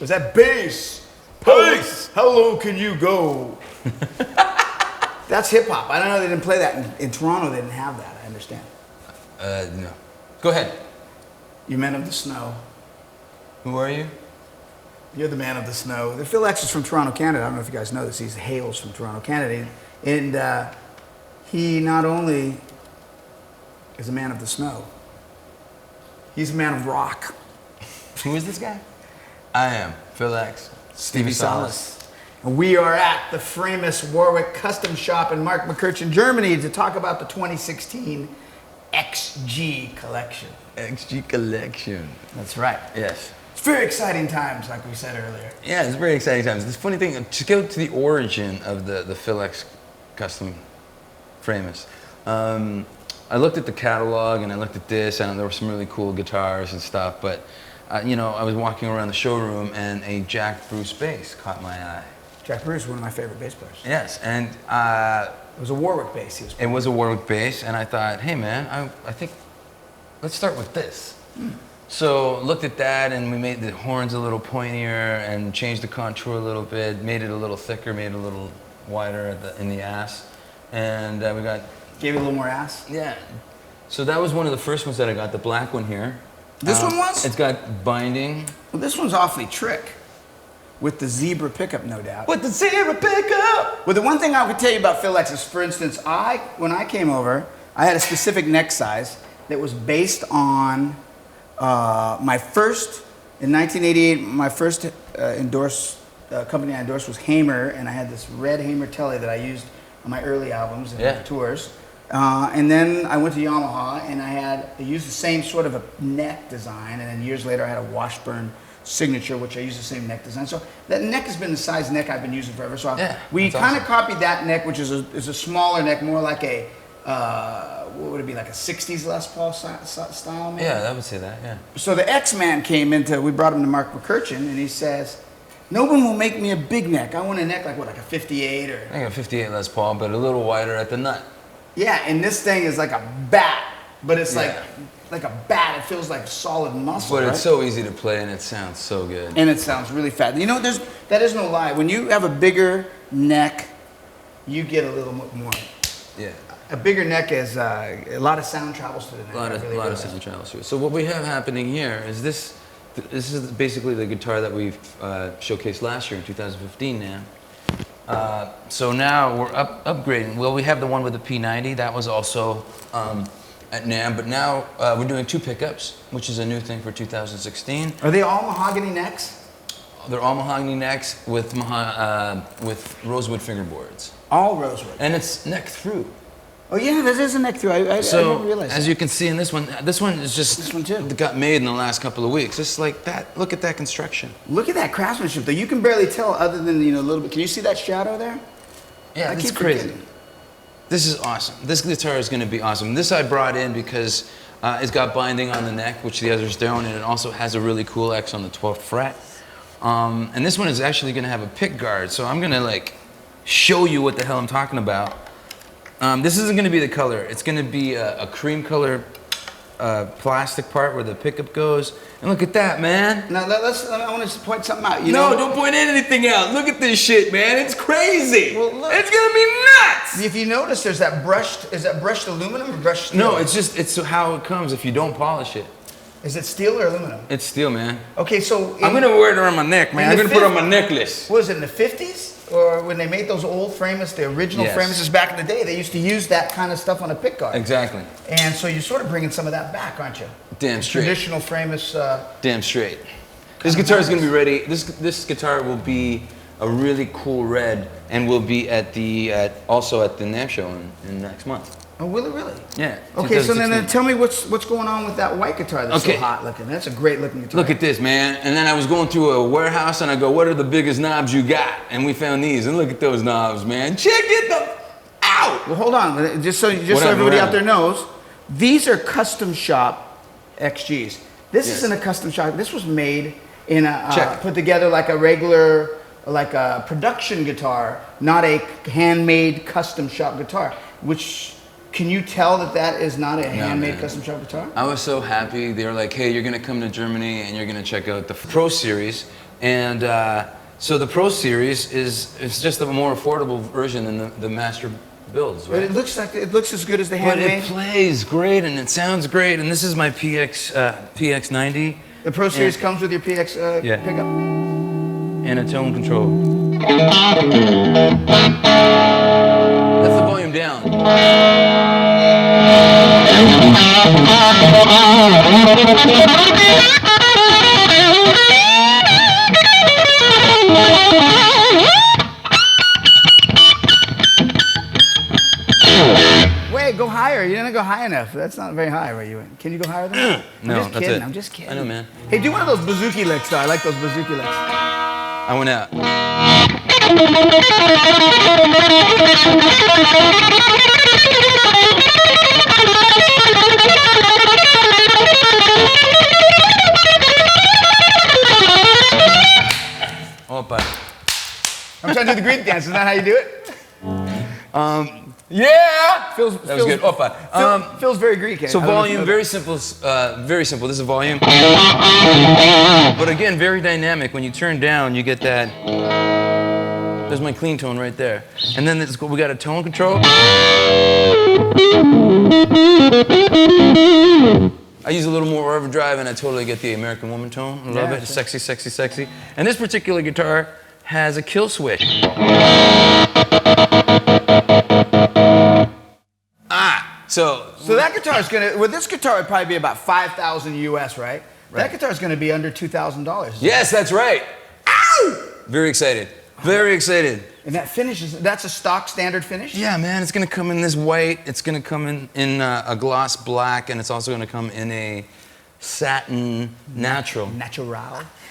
Was that bass? Bass! How low can you go? That's hip hop. I don't know, they didn't play that. In Toronto, they didn't have that, I understand. No. Go ahead. You men of the snow. Who are you? You're the man of the snow. The Phil X is from Toronto, Canada. I don't know if you guys know this. He hails from Toronto, Canada. And he not only is a man of the snow, he's a man of rock. Who is this guy? I am Phil X. Stevie Salas. And we are at the Framus Warwick Custom Shop in Markirchen, Germany to talk about the 2016 XG collection. XG collection. That's right. Yes. It's very exciting times, like we said earlier. Yeah, it's very exciting times. This funny thing, to go to the origin of the Phil X Custom Framus. I looked at the catalog and I looked at this, and there were some really cool guitars and stuff, but you know, I was walking around the showroom and a Jack Bruce bass caught my eye. Jack Bruce, one of my favorite bass players. Yes, and it was a Warwick bass he was playing. It was a Warwick bass, and I thought, hey man, I think, let's start with this. So looked at that, and we made the horns a little pointier and changed the contour a little bit, made it a little thicker, made it a little wider in the ass, and we got... Gave it a little more ass? Yeah. So that was one of the first ones that I got, the black one here. This one was? It's got binding. Well, this one's awfully trick. With the zebra pickup, no doubt. With the zebra pickup! Well, the one thing I would tell you about Phil X is, for instance, when I came over, I had a specific neck size that was based on my first, in 1988, my first company I endorsed was Hamer, and I had this red Hamer telly that I used on my early albums and tours. And then I went to Yamaha, and I used the same sort of a neck design, and then years later I had a Washburn Signature, which I used the same neck design. So that neck has been the size neck I've been using forever. So we kind of copied that neck, which is a smaller neck, more like a, what would it be, like a 60s Les Paul style, maybe? Yeah, I would say that, yeah. So the X-Man came we brought him to Markirchen, and he says, no one will make me a big neck. I want a neck like what, like a 58 or? I think a 58 Les Paul, but a little wider at the nut. Yeah, and this thing is like a bat, but it's like a bat. It feels like solid muscle. But it's so easy to play, and it sounds so good. And it sounds really fat. You know, that is no lie. When you have a bigger neck, you get a little more. Yeah. A bigger neck is a lot of sound travels to the neck. A lot of sound travels to it. So what we have happening here is this is basically the guitar that we've showcased last year in 2015 now. So now we're upgrading. Well, we have the one with the P90. That was also at NAMM, but now we're doing 2 pickups, which is a new thing for 2016. Are they all mahogany necks? They're all mahogany necks with rosewood fingerboards. All rosewood. And it's neck through. Oh yeah, this is a neck through. I didn't realize that. As you can see in this one is just this one too. Got made in the last couple of weeks. Just like that. Look at that construction. Look at that craftsmanship though. You can barely tell other than, you know, a little bit. Can you see that shadow there? Yeah, that's crazy. This is awesome. This guitar is going to be awesome. This I brought in because it's got binding on the neck, which the others don't, and it also has a really cool X on the 12th fret. And this one is actually going to have a pick guard, so I'm going to like show you what the hell I'm talking about. This isn't going to be the color. It's going to be a cream color plastic part where the pickup goes. And look at that, man. Now I want to point something out. You know, know? Don't point anything out. Look at this shit, man. It's crazy. Well, look. It's going to be nuts. If you notice, there's that brushed. Is that brushed aluminum or brushed steel? No, it's how it comes if you don't polish it. Is it steel or aluminum? It's steel, man. Okay, so I'm gonna wear it around my neck, man. I'm gonna put it on my necklace. Was it in the 50s? Or when they made those old Framus, the original Framuses back in the day, they used to use that kind of stuff on a pickguard. Exactly. And so you're sort of bringing some of that back, aren't you? Damn straight. Traditional Framus. Damn straight. This guitar is gonna be ready. This guitar will be a really cool red, and will be also at the NAMM show in next month. Oh, will it really? Yeah. Okay, so then tell me what's going on with that white guitar that's so hot looking. That's a great looking guitar. Look at this, man. And then I was going through a warehouse and I go, what are the biggest knobs you got? And we found these. And look at those knobs, man. Check it out. Well, hold on. Just so everybody out there knows, these are custom shop XGs. This isn't a custom shop. This was made in put together like a regular, like a production guitar, not a handmade custom shop guitar. Which, can you tell that is not a handmade custom shop guitar? I was so happy. They were like, hey, you're gonna come to Germany and you're gonna check out the Pro Series. And so the Pro Series is just a more affordable version than the Master builds, But right? it looks as good as the But handmade. it plays great and it sounds great. And this is my PX90. The Pro Series comes with your PX Yeah. pickup. And a tone control. That's the volume down. Wait, go higher. You didn't go high enough. That's not very high where you went. Can you go higher than that? No, I'm just that's kidding. it. I'm just kidding. I know, man. Hey, do one of those bouzouki licks, though. I like those bouzouki licks. I went out. Opa. I'm trying to do the Greek dance. Is that how you do it? Yeah! Feels That was good. Opa. feels very Greek. So volume, very simple, very simple. This is volume. But again, very dynamic. When you turn down, you get that. There's my clean tone right there. And then we got a tone control. I use a little more overdrive and I totally get the American Woman tone. I love it. It's sexy, sexy, sexy. And this particular guitar has a kill switch. So that guitar is gonna. Well, this guitar would probably be about 5,000 US, right? That guitar is gonna be under $2,000. yes, that's right. Ow! Very excited. Very excited. And that finish that's a stock standard finish? Yeah, man, it's gonna come in this white. It's gonna come in a gloss black, and it's also gonna come in a satin natural. Natural.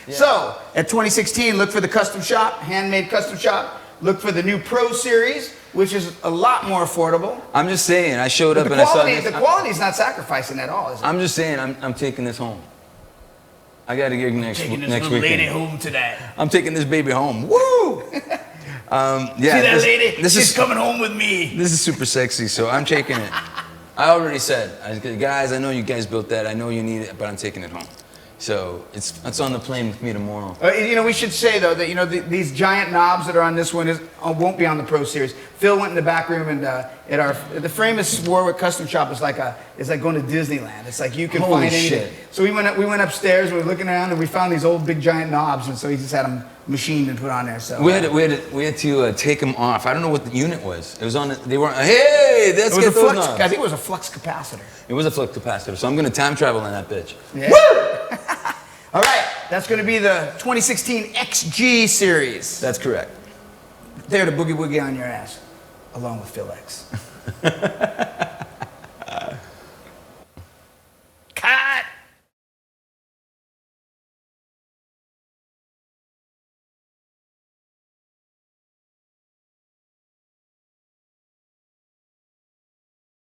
Yeah. So at 2016, look for the custom shop, handmade custom shop. Look for the new Pro Series, which is a lot more affordable. I'm just saying, I showed up The and I saw quality, this. the quality's not sacrificing at all, is it? I'm just saying, I'm taking this home. I got a gig next weekend. lady home today. I'm taking this baby home. Woo! Yeah, See that lady? This She's is coming home with me. This is super sexy, so I'm taking it. I already said, guys, I know you guys built that. I know you need it, but I'm taking it home. So it's on the plane with me tomorrow. We should say though that these giant knobs that are on this one won't be on the Pro Series. Phil went in the back room and the Framus Warwick custom shop is like going to Disneyland. It's like you can Holy find anything. shit. So we went upstairs. We were looking around and we found these old big giant knobs, and so he just had them machined and put on there. So we had to take them off. I don't know what the unit was. It was on. They weren't. Hey, let's get those knobs. I think it was a flux capacitor. It was a flux capacitor. So I'm gonna time travel in that bitch. Yeah. All right, that's going to be the 2016 XG series. That's correct. There to boogie woogie on your ass, along with Phil X.